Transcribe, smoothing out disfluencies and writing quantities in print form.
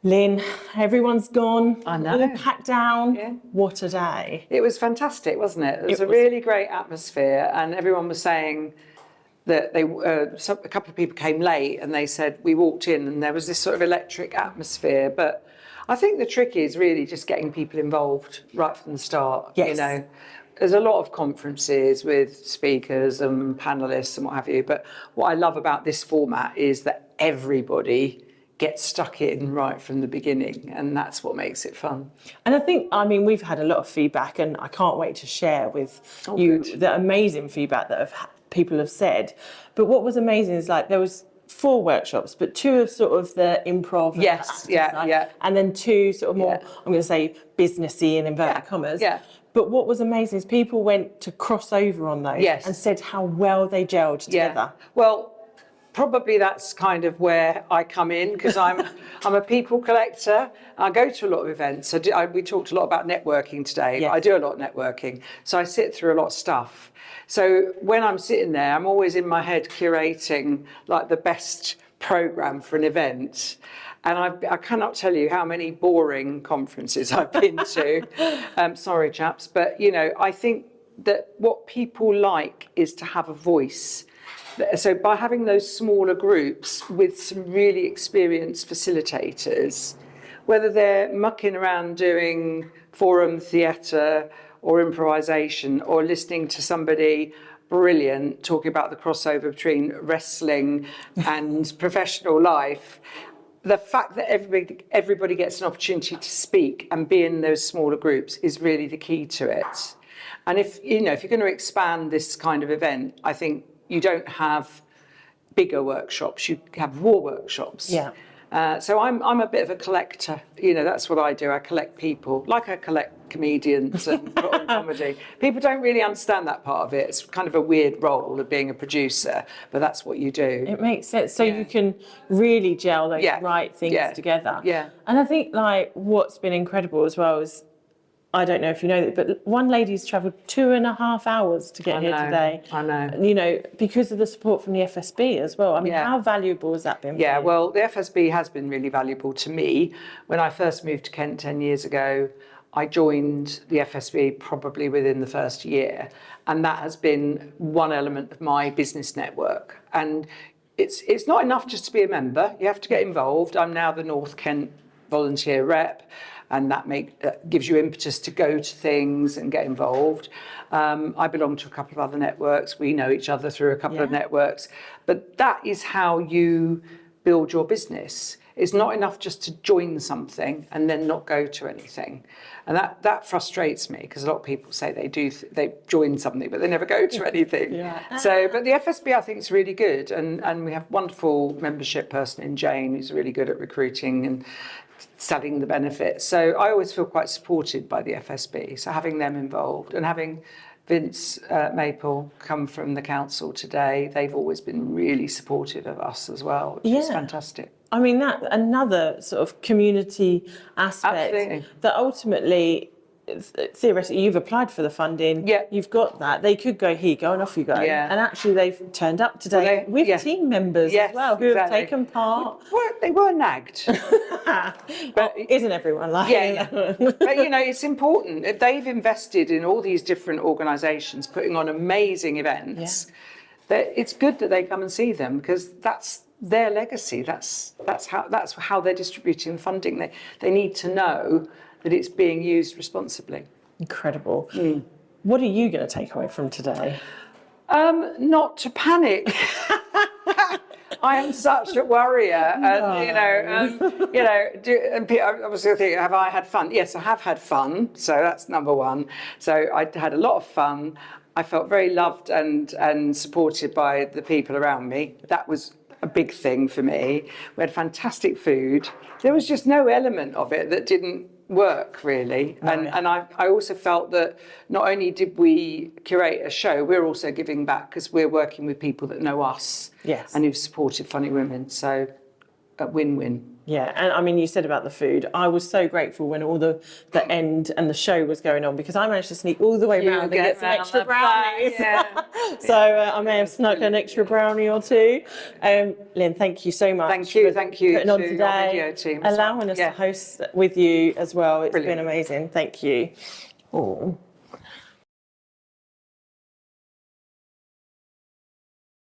Lynn, everyone's gone. I know. All packed down. Yeah. What a day. It was fantastic, wasn't it? It was a really great atmosphere, and everyone was saying that a couple of people came late, and they said we walked in and there was this sort of electric atmosphere. But I think the trick is really just getting people involved right from the start. Yes. You know, there's a lot of conferences with speakers and panelists and what have you. But what I love about this format is that everybody gets stuck in right from the beginning, and that's what makes it fun. And I mean, we've had a lot of feedback, and I can't wait to share with you good. the amazing feedback that people have said. But what was amazing is like there was 4 workshops, but 2 of sort of the improv, and Yes, the acting side, and then 2 sort of more, I'm going to say, businessy in inverted commas. Yeah. But what was amazing is people went to cross over on those and said how well they gelled together. Well, probably that's kind of where I come in, because I'm a people collector. I go to a lot of events. We talked a lot about networking today. Yes. But I do a lot of networking, so I sit through a lot of stuff. So when I'm sitting there, I'm always in my head curating like the best program for an event. And I cannot tell you how many boring conferences I've been to. Sorry, chaps, but you know, I think that what people like is to have a voice. So by having those smaller groups with some really experienced facilitators, whether they're mucking around doing forum theatre or improvisation, or listening to somebody brilliant talking about the crossover between wrestling and professional life, the fact that everybody gets an opportunity to speak and be in those smaller groups is really the key to it. And if you're going to expand this kind of event, I think you don't have bigger workshops, you have more workshops. Yeah. So I'm a bit of a collector. You know, that's what I do. I collect people, like I collect comedians and put on comedy. People don't really understand that part of it. It's kind of a weird role of being a producer, but that's what you do. It makes sense. So you can really gel those right things together. Yeah. And I think like what's been incredible as well is, I don't know if you know that, but one lady's travelled 2.5 hours to get here today. I know. You know, because of the support from the FSB as well. I mean, how valuable has that been for you? Well, the FSB has been really valuable to me. When I first moved to Kent 10 years ago, I joined the FSB probably within the first year. And that has been one element of my business network. And it's not enough just to be a member. You have to get involved. I'm now the North Kent volunteer rep. And that gives you impetus to go to things and get involved. I belong to a couple of other networks. We know each other through a couple of networks. But that is how you build your business. It's not enough just to join something and then not go to anything. And that frustrates me, because a lot of people say they join something, but they never go to anything. But the FSB, I think, is really good. And we have a wonderful membership person in Jane, who's really good at recruiting and selling the benefits. So I always feel quite supported by the FSB. So having them involved, and having Vince Maple come from the council today, they've always been really supportive of us as well, which is fantastic. I mean, that another sort of community aspect that ultimately, theoretically, you've applied for the funding. Yeah. You've got that. They could go, here you go, and off you go. Yeah. And actually, they've turned up today with team members as well who have taken part. They were nagged. But isn't everyone like But, you know, it's important. If they've invested in all these different organisations putting on amazing events, that it's good that they come and see them, because that's their legacy. That's how they're distributing the funding. They need to know that it's being used responsibly. Incredible. What are you going to take away from today? Not to panic. I am such a worrier, and I was going to think, have I had fun? Yes, I have had fun. So that's number one. So I had a lot of fun. I felt very loved and supported by the people around me. That was a big thing for me. We had fantastic food. There was just no element of it that didn't work, really. And I also felt that not only did we curate a show, we're also giving back, because we're working with people that know us and who've supported Funny Women. So a win-win. Yeah, and I mean, you said about the food. I was so grateful when all the end and the show was going on, because I managed to sneak all the way around and get some extra brownies. Yeah. So I may have snuck an extra brownie or two. Lynne, thank you so much. Thank you for to putting on your today, video team as allowing well. us to host with you as well. It's Brilliant. been amazing. Thank you. Oh.